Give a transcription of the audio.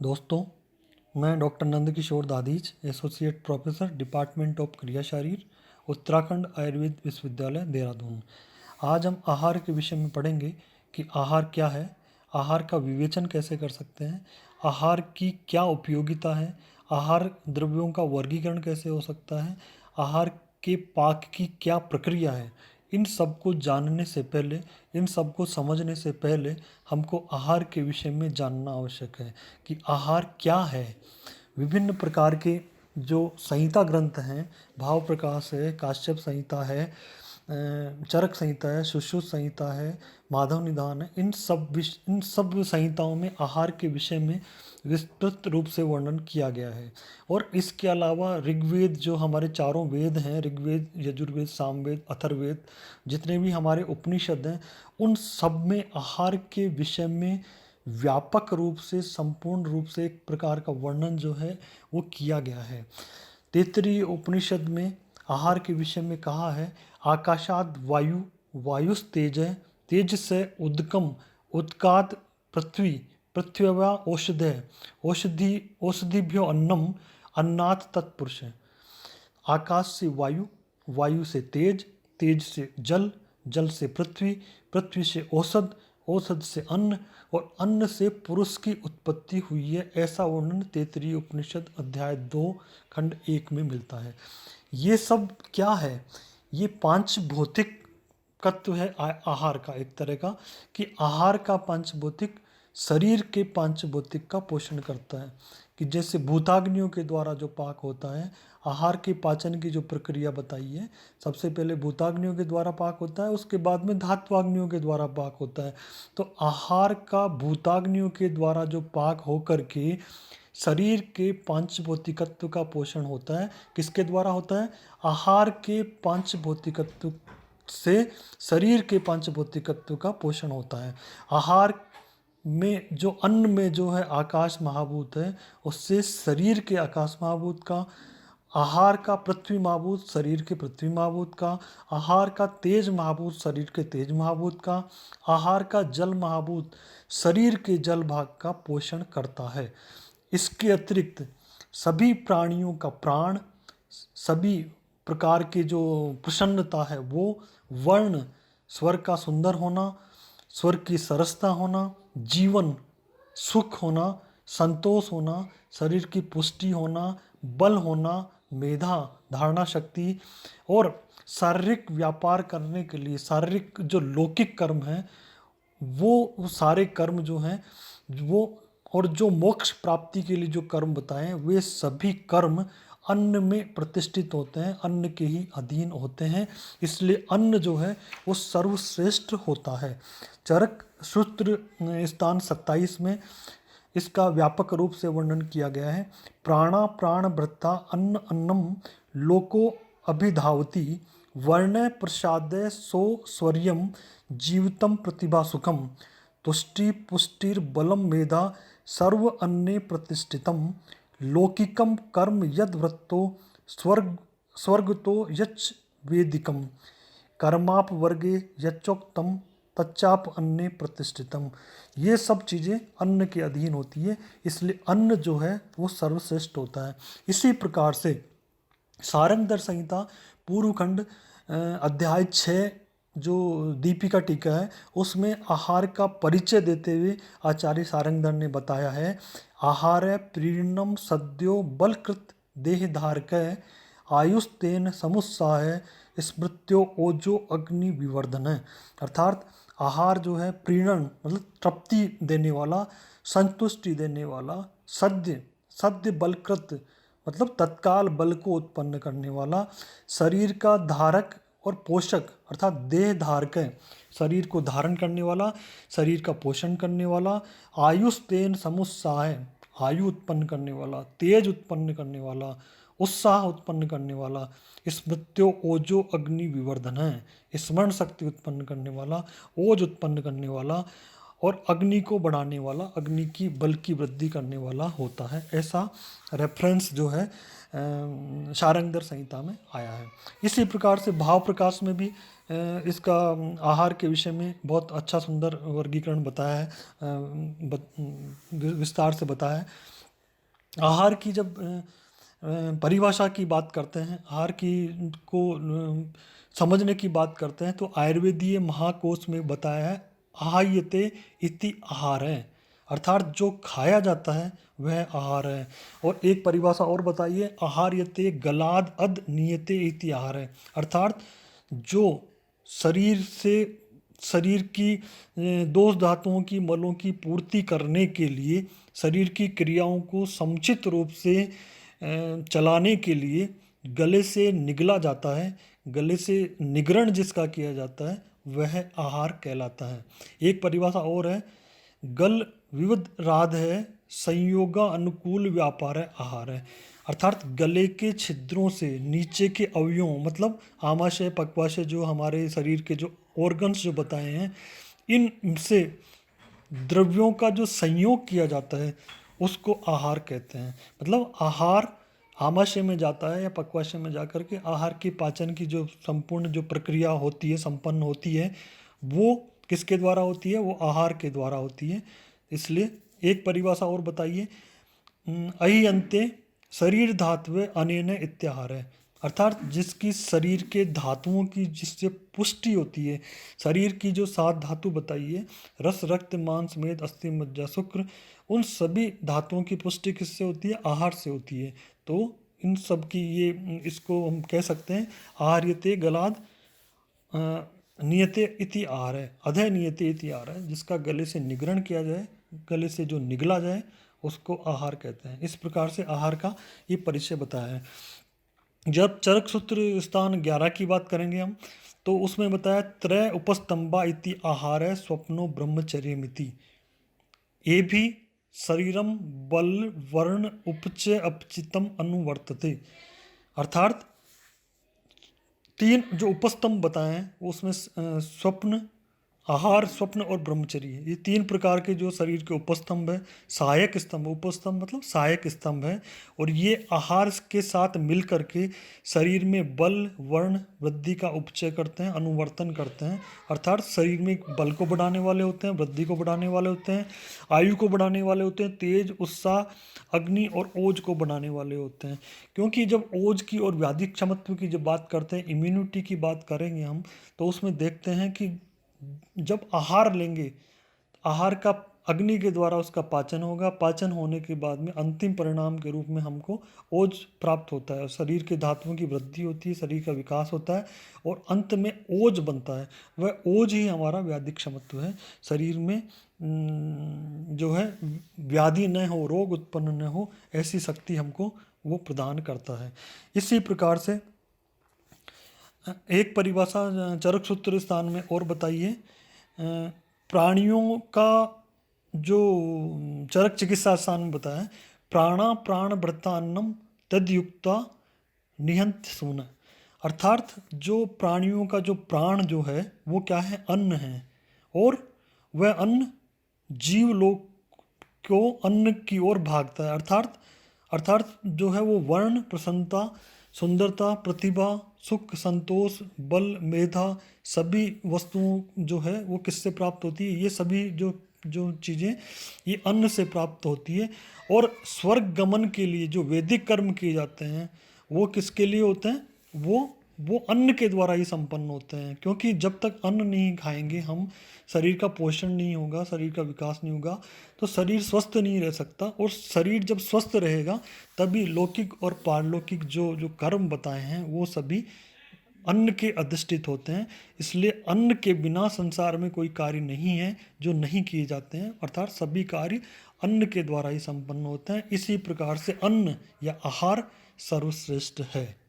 दोस्तों, मैं doctor Nandkishore Dadhich, associate professor, department of क्रिया शरीर, उत्तराखंड आयुर्वेद विश्वविद्यालय, देहरादून। आज हम आहार के विषय में पढ़ेंगे कि आहार क्या है, आहार का विवेचन कैसे कर सकते हैं, आहार की क्या उपयोगिता है, आहार द्रव्यों का वर्गीकरण कैसे हो सकता है, आहार के पाक की क्या प्रक्रिया है। इन सब को जानने से पहले, इन सब को समझने से पहले हमको आहार के विषय में जानना आवश्यक है कि आहार क्या है। विभिन्न प्रकार के जो संहिता ग्रंथ हैं, भाव प्रकाश है, काश्यप संहिता है, चरक संहिता है, सुश्रुत संहिता है, माधव निदान है, इन सब संहिताओं में आहार के विषय में विस्तृत रूप से वर्णन किया गया है। और इसके अलावा ऋग्वेद, जो हमारे चारों वेद हैं, ऋग्वेद, यजुर्वेद, सामवेद, अथर्ववेद, जितने भी हमारे उपनिषद हैं, उन सब में आहार के विषय में व्यापक रूप से, संपूर्ण रूप से एक प्रकार का वर्णन जो है वो किया गया है। तैत्तिरीय उपनिषद में आहार के विषय में कहा है, आकाशाद वायु, वायुस्तेज, तेज से उदकम, उदकाद पृथ्वी, पृथ्व्या औषधय, औषधिभ्यो अन्नम, अन्नात् तत्पुरुष। आकाश से वायु, वायु से तेज, तेज से जल, जल से पृथ्वी, पृथ्वी से औषध, औषध से अन्न और अन्न से पुरुष की उत्पत्ति हुई है। ऐसा वर्णन तैत्तिरीय उपनिषद अध्याय 2 खंड 1 में मिलता है। ये सब क्या है? ये पांच भौतिक तत्व है आहार का, एक तरह का, कि आहार का पंचभौतिक शरीर के पंचभौतिक का पोषण करता है। कि जैसे भूताग्नियों के द्वारा जो पाक होता है, आहार के पाचन की जो प्रक्रिया बताई है, सबसे पहले भूताग्नियों के द्वारा पाक होता है, उसके बाद में धात्वाग्नियों के द्वारा पाक होता है। तो आहार का भूताग्नियों के द्वारा जो पाक होकर के शरीर के पंचभौतिकत्व का पोषण होता है, किसके द्वारा होता है? आहार के पंचभौतिकत्व से शरीर के पंचभौतिकत्व का पोषण होता है। आहार में जो अन्न में जो है आकाश महाभूत है, उससे शरीर के आकाश महाभूत का, आहार का पृथ्वी महाभूत शरीर के पृथ्वी महाभूत का, आहार का तेज महाभूत शरीर के तेज महाभूत का, आहार का जल महाभूत शरीर के जल भाग का पोषण करता है। इसके अतिरिक्त सभी प्राणियों का प्राण, सभी प्रकार के जो प्रसन्नता है, वो वर्ण, स्वर का सुंदर होना, स्वर की सरसता होना, जीवन सुख होना, संतोष होना, शरीर की पुष्टि होना, बल होना, मेधा, धारणा शक्ति और शारीरिक व्यापार करने के लिए शारीरिक जो लौकिक कर्म हैं, वो सारे कर्म जो हैं वो, और जो मोक्ष प्राप्ति के लिए जो कर्म बताए हैं, वे सभी कर्म अन्न में प्रतिष्ठित होते हैं, अन्न के ही अधीन होते हैं। इसलिए अन्न जो है वो सर्वश्रेष्ठ होता है। चरक सूत्र स्थान 27 में इसका व्यापक रूप से वर्णन किया गया है। प्राणा प्राण वृत्ता अन्न अन्नम लोको अभिधावती, वर्ण प्रसादे सो स्वर्यम जीवितम प्रतिभा सुखम, तुष्टि पुष्टिर बलम मेधा सर्व अन्ने प्रतिष्ठितम, लौकिकम कर्म यद वृत्तो स्वर्ग स्वर्ग तो यच वेदिकम, कर्माप वर्गे यच्चोक्तम तच्चाप अन्ने प्रतिष्ठितम। ये सब चीज़ें अन्न के अधीन होती है, इसलिए अन्न जो है वो सर्वश्रेष्ठ होता है। इसी प्रकार से सारंगधर संहिता पूर्व खंड अध्याय 6 जो दीपिका टीका है, उसमें आहार का परिचय देते हुए आचार्य सारंगधर ने बताया है, आहार प्रीणम सद्यो बलकृत देहधारक, आयुस्तेन समुत्साह स्मृत्यो ओजो अग्नि विवर्धन है। अर्थात आहार जो है प्रीणन मतलब तृप्ति देने वाला, संतुष्टि देने वाला, सद्य सद्य बलकृत मतलब तत्काल बल को उत्पन्न करने वाला, शरीर का धारक और पोषक अर्थात देह धारक है, शरीर को धारण करने वाला, शरीर का पोषण करने वाला, आयुस्तेन समुत्साह है, आयु उत्पन्न करने वाला, तेज उत्पन्न करने वाला, उत्साह उत्पन्न करने वाला, स्मृत्यो ओजो अग्नि विवर्धन है, स्मरण शक्ति उत्पन्न करने वाला, ओज उत्पन्न करने वाला, और अग्नि को बढ़ाने वाला, अग्नि की बल की वृद्धि करने वाला होता है। ऐसा रेफरेंस जो है शारंगधर संहिता में आया है। इसी प्रकार से भाव प्रकाश में भी इसका आहार के विषय में बहुत अच्छा सुंदर वर्गीकरण बताया है, विस्तार से बताया है। आहार की जब परिभाषा की बात करते हैं, आहार की को समझने की बात करते हैं, तो आयुर्वेदीय महाकोश में बताया है आहायते इति आहार है, अर्थात जो खाया जाता है वह आहार है। और एक परिभाषा और बताइए, आहार्यते गलाद अद नियते इति आहार है, अर्थात जो शरीर की दोष धातुओं की मलों की पूर्ति करने के लिए, शरीर की क्रियाओं को समुचित रूप से चलाने के लिए गले से निगला जाता है, गले से निगरण जिसका किया जाता है वह आहार कहलाता है। एक परिभाषा और है, गल विविध राध है, संयोगा अनुकूल व्यापार है आहार है, अर्थात गले के छिद्रों से नीचे के अवयवों, मतलब आमाशय पक्वाशय, जो हमारे शरीर के जो ऑर्गन्स जो बताए हैं, इनसे द्रव्यों का जो संयोग किया जाता है उसको आहार कहते हैं। मतलब आहार आमाशय में जाता है या पक्वाशय में जाकर के आहार की पाचन की जो संपूर्ण जो प्रक्रिया होती है, संपन्न होती है, वो किसके द्वारा होती है? वो आहार के द्वारा होती है। इसलिए एक परिभाषा और बताइए, अहि अंते शरीर धातुवे अनेन इत्याहार है, अर्थात जिसकी शरीर के धातुओं की जिससे पुष्टि होती है, शरीर की जो 7 धातु बताइए, रस रक्त मांस मेद अस्थि मज्जा शुक्र, उन सभी धातुओं की पुष्टि किससे होती है? आहार से होती है। तो इन सब की ये इसको हम कह सकते हैं आहार्यते गलाद नियते इति आहार है, अधय नियते इति आहार है, जिसका गले से निगरण किया जाए, गले से जो निगला जाए उसको आहार कहते हैं। इस प्रकार से आहार का ये परिचय बताया है। जब चरक सूत्र स्थान 11 की बात करेंगे हम, तो उसमें बताया त्रय उपस्तंभा इति आहार है स्वप्नो ब्रह्मचर्य मिति, ये भी शरीरम बल वर्ण उपचय अपचितम अनुवर्तते, अर्थात 3 जो उपस्तंभ बताए हैं उसमें स्वप्न, आहार, स्वप्न और ब्रह्मचर्य, ये 3 प्रकार के जो शरीर के उपस्तंभ है, सहायक स्तंभ, उपस्तंभ मतलब सहायक स्तंभ है, और ये आहार के साथ मिल करके शरीर में बल वर्ण वृद्धि का उपचय करते हैं, अनुवर्तन करते हैं, अर्थात शरीर में बल को बढ़ाने वाले होते हैं, वृद्धि को बढ़ाने वाले होते हैं, आयु को बढ़ाने वाले होते हैं, तेज उत्साह अग्नि और ओज को बढ़ाने वाले होते हैं। क्योंकि जब ओज की और व्याधि क्षमत्व की जब बात करते हैं, इम्यूनिटी की बात करेंगे हम, तो उसमें देखते हैं कि जब आहार लेंगे, आहार का अग्नि के द्वारा उसका पाचन होगा, पाचन होने के बाद में अंतिम परिणाम के रूप में हमको ओज प्राप्त होता है, शरीर के धातुओं की वृद्धि होती है, शरीर का विकास होता है और अंत में ओज बनता है। वह ओज ही हमारा व्याधि क्षमत्व है, शरीर में जो है व्याधि न हो, रोग उत्पन्न न हो, ऐसी शक्ति हमको वो प्रदान करता है। इसी प्रकार से एक परिभाषा चरक सूत्र स्थान में और बताइए, प्राणियों का जो चरक चिकित्सा स्थान में बताया, प्राणा प्राण भृतान्नम तदयुक्ता निहंत सून, अर्थात जो प्राणियों का जो प्राण जो है वो क्या है? अन्न है, और वह अन्न जीव लोक को अन्न की ओर भागता है, अर्थात जो है वो वर्ण, प्रसन्नता, सुंदरता, प्रतिभा, सुख, संतोष, बल, मेधा, सभी वस्तुओं जो है वो किससे प्राप्त होती है? ये सभी जो चीज़ें ये अन्न से प्राप्त होती है। और स्वर्ग गमन के लिए जो वैदिक कर्म किए जाते हैं वो किसके लिए होते हैं? वो अन्न के द्वारा ही संपन्न होते हैं, क्योंकि जब तक अन्न नहीं खाएंगे हम, शरीर का पोषण नहीं होगा, शरीर का विकास नहीं होगा, तो शरीर स्वस्थ नहीं रह सकता। और शरीर जब स्वस्थ रहेगा तभी लौकिक और पारलौकिक जो कर्म बताए हैं वो सभी अन्न के अधिष्ठित होते हैं। इसलिए अन्न के बिना संसार में कोई कार्य नहीं है जो नहीं किए जाते हैं, अर्थात सभी कार्य अन्न के द्वारा ही संपन्न होते हैं। इसी प्रकार से अन्न या आहार सर्वश्रेष्ठ है।